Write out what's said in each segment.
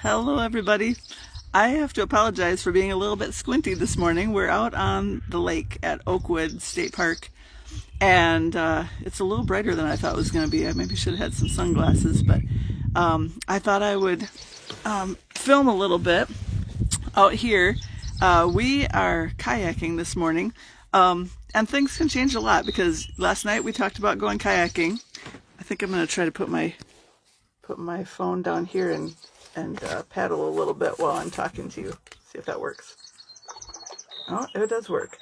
Hello everybody. I have to apologize for being a little bit squinty this morning. We're out on the lake at Oakwood State Park and it's a little brighter than I thought it was going to be. I maybe should have had some sunglasses, but I thought I would film a little bit out here. We are kayaking this morning, and things can change a lot because last night we talked about going kayaking. I think I'm going to try to put my phone down here and paddle a little bit while I'm talking to you. See if that works. Oh, it does work.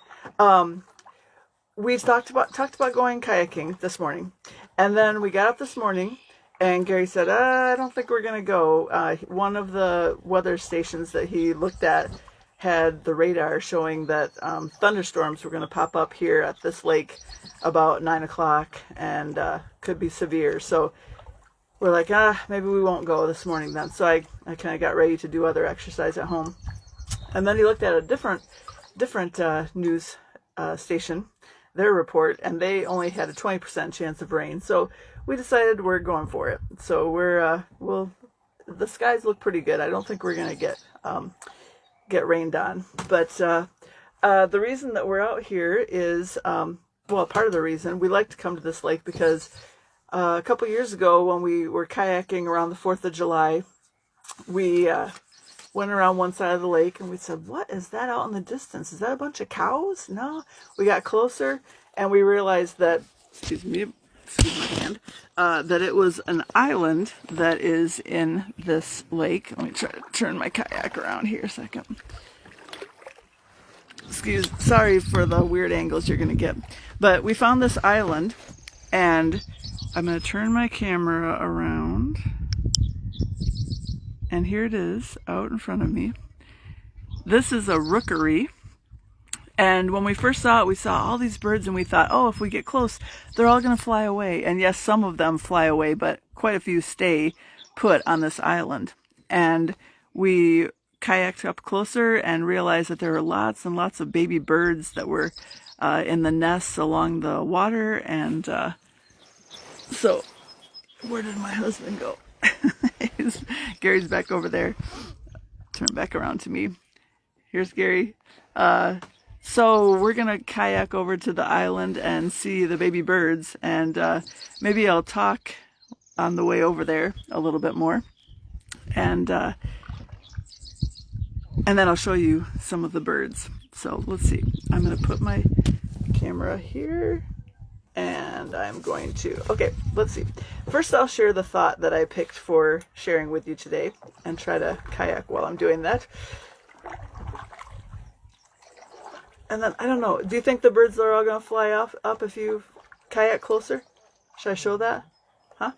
We talked about going kayaking this morning, and then we got up this morning, and Gary said, "I don't think we're gonna go." One of the weather stations that he looked at had the radar showing that thunderstorms were going to pop up here at this lake about 9 o'clock and could be severe. So we're like, maybe we won't go this morning then. So I kind of got ready to do other exercise at home. And then he looked at a different news station, their report, and they only had a 20% chance of rain. So we decided we're going for it. So the skies look pretty good. I don't think we're going to get rained on. But the reason that we're out here is, part of the reason we like to come to this lake because a couple years ago when we were kayaking around the 4th of July, we went around one side of the lake and we said, "What is that out in the distance? Is that a bunch of cows?" No. We got closer and we realized that, excuse my hand, that it was an island that is in this lake. Let me try to turn my kayak around here a second. Sorry for the weird angles you're going to get. But we found this island, and I'm going to turn my camera around, and here it is out in front of me. This is a rookery, and when we first saw it, we saw all these birds, and we thought, oh, if we get close, they're all going to fly away. And yes, some of them fly away, but quite a few stay put on this island. And we kayaked up closer and realized that there were lots and lots of baby birds that were in the nests along the water, and so, where did my husband go? Gary's back over there. Turn back around to me. Here's Gary. So we're going to kayak over to the island and see the baby birds. And maybe I'll talk on the way over there a little bit more. And then I'll show you some of the birds. So let's see. I'm going to put my camera here. And I'm going to, let's see. First, I'll share the thought that I picked for sharing with you today and try to kayak while I'm doing that. And then, I don't know, do you think the birds are all going to fly up if you kayak closer? Should I show that? Huh?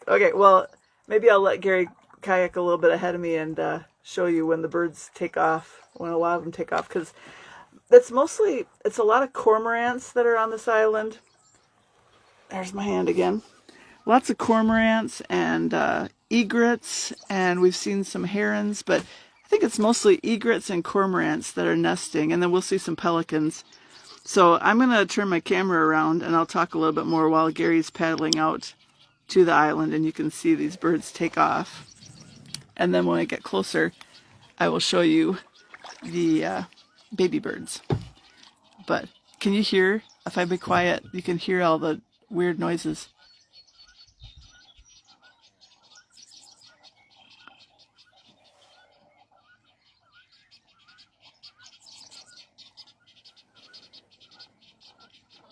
Okay, well, maybe I'll let Gary kayak a little bit ahead of me and show you when the birds take off, when a lot of them take off, because it's a lot of cormorants that are on this island. There's my hand again. Lots of cormorants and egrets, and we've seen some herons, but I think it's mostly egrets and cormorants that are nesting, and then we'll see some pelicans. So I'm going to turn my camera around, and I'll talk a little bit more while Gary's paddling out to the island, and you can see these birds take off. And then when I get closer, I will show you the baby birds. But can you hear, if I be quiet, you can hear all the weird noises.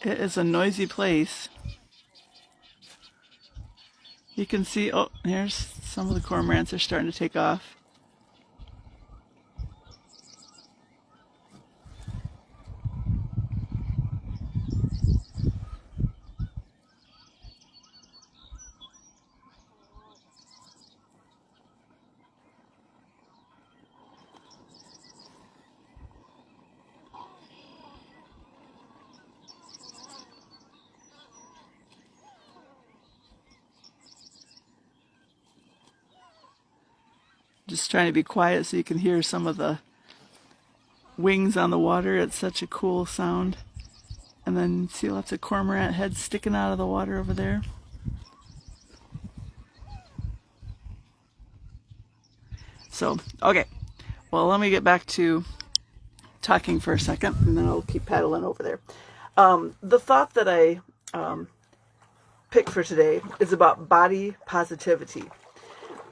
It is a noisy place. You can see, oh, here's some of the cormorants are starting to take off. Just trying to be quiet so you can hear some of the wings on the water. It's such a cool sound. And then see lots of cormorant heads sticking out of the water over there. So, okay. Well, let me get back to talking for a second, and then I'll keep paddling over there. The thought that I picked for today is about body positivity.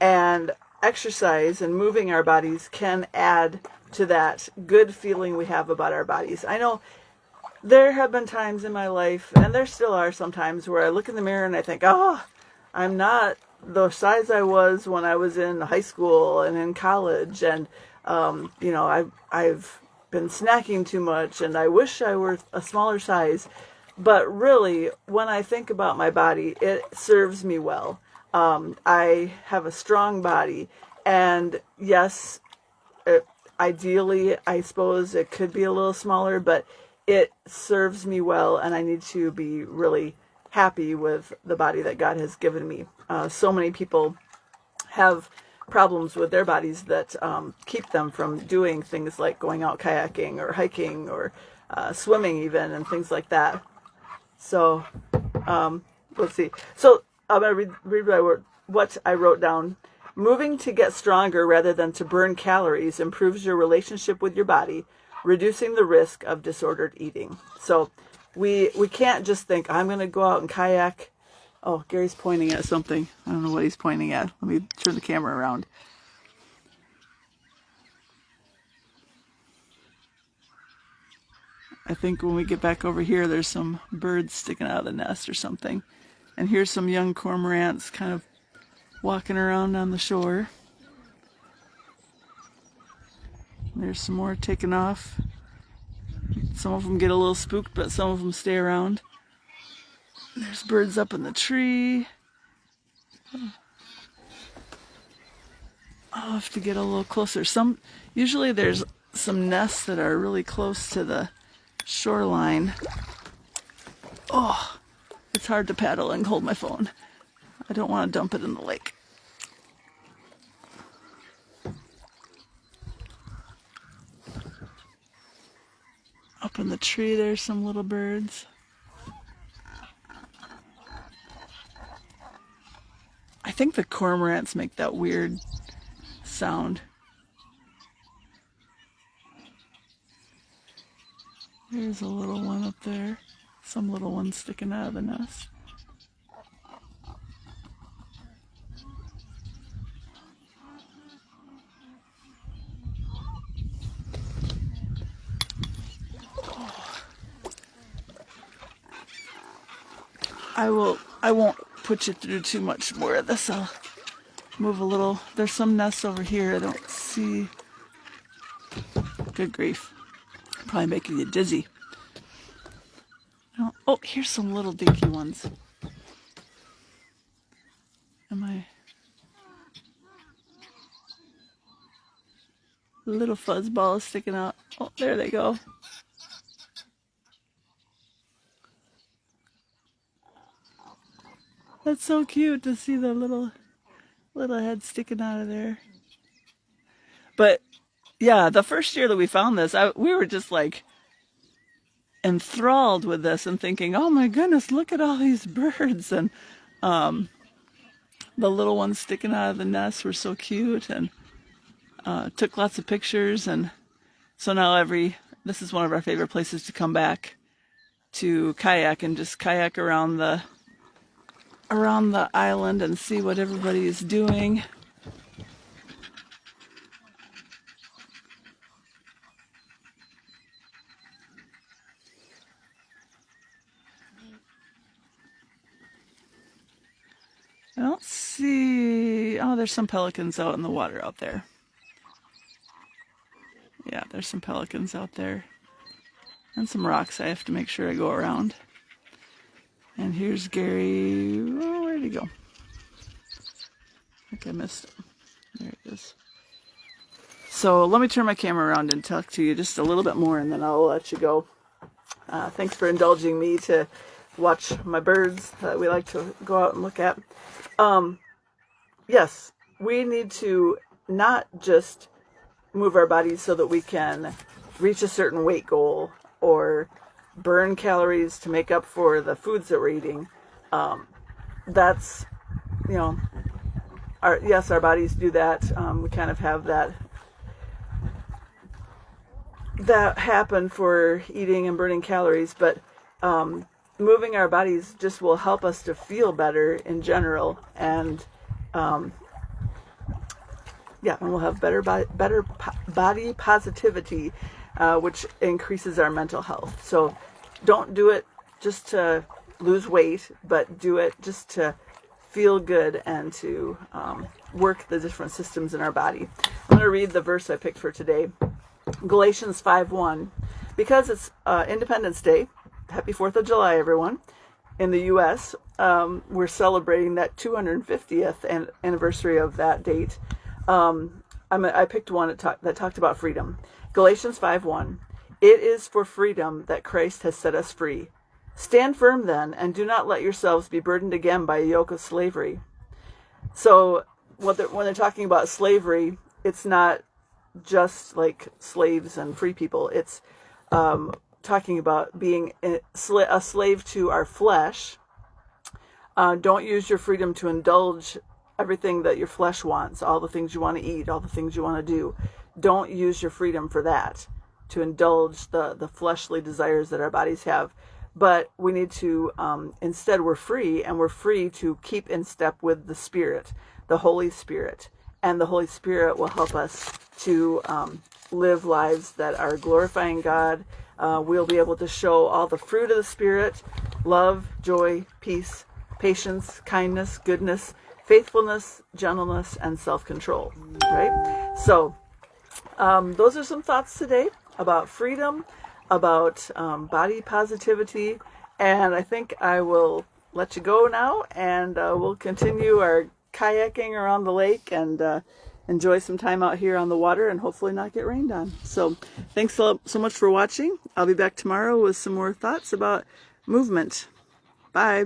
And exercise and moving our bodies can add to that good feeling we have about our bodies. I know there have been times in my life, and there still are sometimes, where I look in the mirror and I think, oh, I'm not the size I was when I was in high school and in college, and I've been snacking too much, and I wish I were a smaller size. But really, when I think about my body, it serves me well. I have a strong body, and yes, ideally, I suppose it could be a little smaller, but it serves me well, and I need to be really happy with the body that God has given me. So many people have problems with their bodies that keep them from doing things like going out kayaking or hiking or swimming even, and things like that. So let's see. So I'm going to read what I wrote down. Moving to get stronger rather than to burn calories improves your relationship with your body, reducing the risk of disordered eating. So we can't just think, I'm going to go out and kayak. Oh, Gary's pointing at something. I don't know what he's pointing at. Let me turn the camera around. I think when we get back over here, there's some birds sticking out of the nest or something. And here's some young cormorants kind of walking around on the shore. There's some more taking off. Some of them get a little spooked, but some of them stay around. There's birds up in the tree. I'll have to get a little closer. Usually there's some nests that are really close to the shoreline. Oh, it's hard to paddle and hold my phone. I don't want to dump it in the lake. Up in the tree, there's some little birds. I think the cormorants make that weird sound. There's a little one up there. Some little one sticking out of the nest. I won't put you through too much more of this. I'll move a little. There's some nests over here I don't see. Good grief. Probably making you dizzy. Oh, here's some little dinky ones. Little fuzzball is sticking out. Oh, there they go. That's so cute to see the little head sticking out of there. But yeah, the first year that we found this, we were just like enthralled with this and thinking, oh my goodness, look at all these birds. And the little ones sticking out of the nest were so cute, and took lots of pictures. And so now this is one of our favorite places to come back to kayak, and just kayak around the island and see what everybody is doing. I don't see... Oh, there's some pelicans out in the water out there. Yeah, there's some pelicans out there. And some rocks I have to make sure I go around. And here's Gary. Oh, where'd he go? I think I missed him. There he is. So let me turn my camera around and talk to you just a little bit more, and then I'll let you go. Thanks for indulging me to watch my birds that we like to go out and look at. Yes, we need to not just move our bodies so that we can reach a certain weight goal or burn calories to make up for the foods that we're eating. That's, our bodies do that. We kind of have that happen for eating and burning calories, but moving our bodies just will help us to feel better in general, and and we'll have better body positivity, which increases our mental health. So don't do it just to lose weight, but do it just to feel good and to work the different systems in our body. I'm going to read the verse I picked for today. Galatians 5:1. Because it's Independence Day, happy 4th of July, everyone. In the U.S., we're celebrating that 250th anniversary of that date. I picked one that talked about freedom. Galatians 5:1. It is for freedom that Christ has set us free. Stand firm then, and do not let yourselves be burdened again by a yoke of slavery. So when they're talking about slavery, it's not just like slaves and free people. It's talking about being a slave to our flesh. Don't use your freedom to indulge everything that your flesh wants, all the things you want to eat, all the things you want to do. Don't use your freedom for that, to indulge the fleshly desires that our bodies have. But we need to, instead we're free, and we're free to keep in step with the Spirit, the Holy Spirit. And the Holy Spirit will help us to live lives that are glorifying God. We'll be able to show all the fruit of the Spirit: love, joy, peace, patience, kindness, goodness, faithfulness, gentleness, and self-control. Right? So those are some thoughts today about freedom, about body positivity, and I think I will let you go now, and we'll continue our kayaking around the lake and enjoy some time out here on the water and hopefully not get rained on. So thanks so much for watching. I'll be back tomorrow with some more thoughts about movement. Bye.